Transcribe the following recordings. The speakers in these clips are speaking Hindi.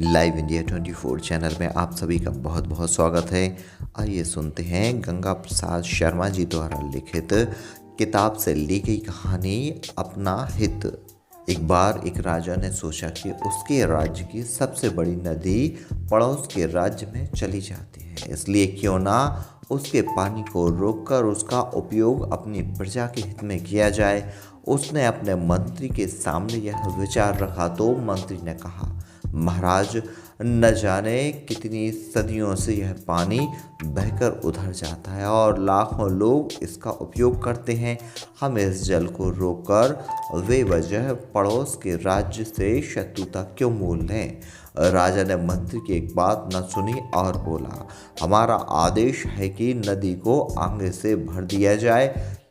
लाइव इंडिया 24 चैनल में आप सभी का बहुत बहुत स्वागत है। आइए सुनते हैं गंगा प्रसाद शर्मा जी द्वारा लिखित किताब से ली गई कहानी अपना हित। एक बार एक राजा ने सोचा कि उसके राज्य की सबसे बड़ी नदी पड़ोस के राज्य में चली जाती है, इसलिए क्यों ना उसके पानी को रोककर उसका उपयोग अपनी प्रजा के हित में किया जाए। उसने अपने मंत्री के सामने यह विचार रखा तो मंत्री ने कहा, महाराज, न जाने कितनी सदियों से यह पानी बहकर उधर जाता है और लाखों लोग इसका उपयोग करते हैं। हम इस जल को रोककर बेवजह पड़ोस के राज्य से शत्रुता क्यों मोल लें। राजा ने मंत्री की एक बात न सुनी और बोला, हमारा आदेश है कि नदी को आगे से भर दिया जाए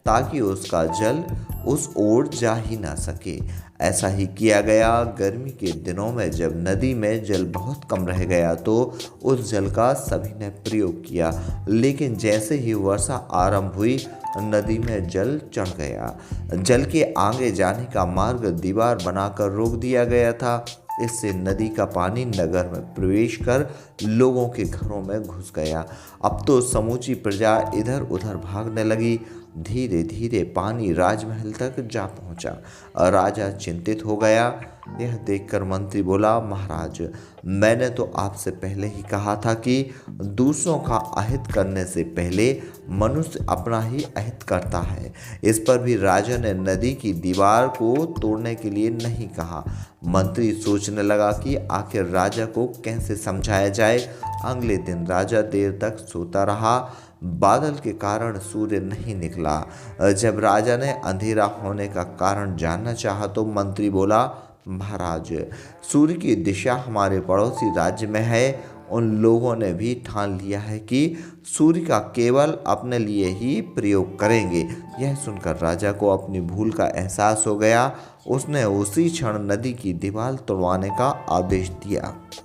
ताकि उसका जल उस ओर जा ही ना सके। ऐसा ही किया गया। गर्मी के दिनों में जब नदी में जल बहुत कम रह गया तो उस जल का सभी ने प्रयोग किया, लेकिन जैसे ही वर्षा आरंभ हुई नदी में जल चढ़ गया। जल के आगे जाने का मार्ग दीवार बनाकर रोक दिया गया था। इससे नदी का पानी नगर में प्रवेश कर लोगों के घरों में घुस गया। अब तो समूची प्रजा इधर उधर भागने लगी। धीरे धीरे पानी राजमहल तक जा पहुंचा। राजा चिंतित हो गया। यह देखकर मंत्री बोला, महाराज, मैंने तो आपसे पहले ही कहा था कि दूसरों का अहित करने से पहले मनुष्य अपना ही अहित करता है। इस पर भी राजा ने नदी की दीवार को तोड़ने के लिए नहीं कहा। मंत्री सोचने लगा कि आखिर राजा को कैसे समझाया जाए। अगले दिन राजा देर तक सोता रहा। बादल के कारण सूर्य नहीं निकला। जब राजा ने अंधेरा होने का कारण जानना चाहा तो मंत्री बोला, महाराज, सूर्य की दिशा हमारे पड़ोसी राज्य में है। उन लोगों ने भी ठान लिया है कि सूर्य का केवल अपने लिए ही प्रयोग करेंगे। यह सुनकर राजा को अपनी भूल का एहसास हो गया। उसने उसी क्षण नदी की दीवार तोड़वाने का आदेश दिया।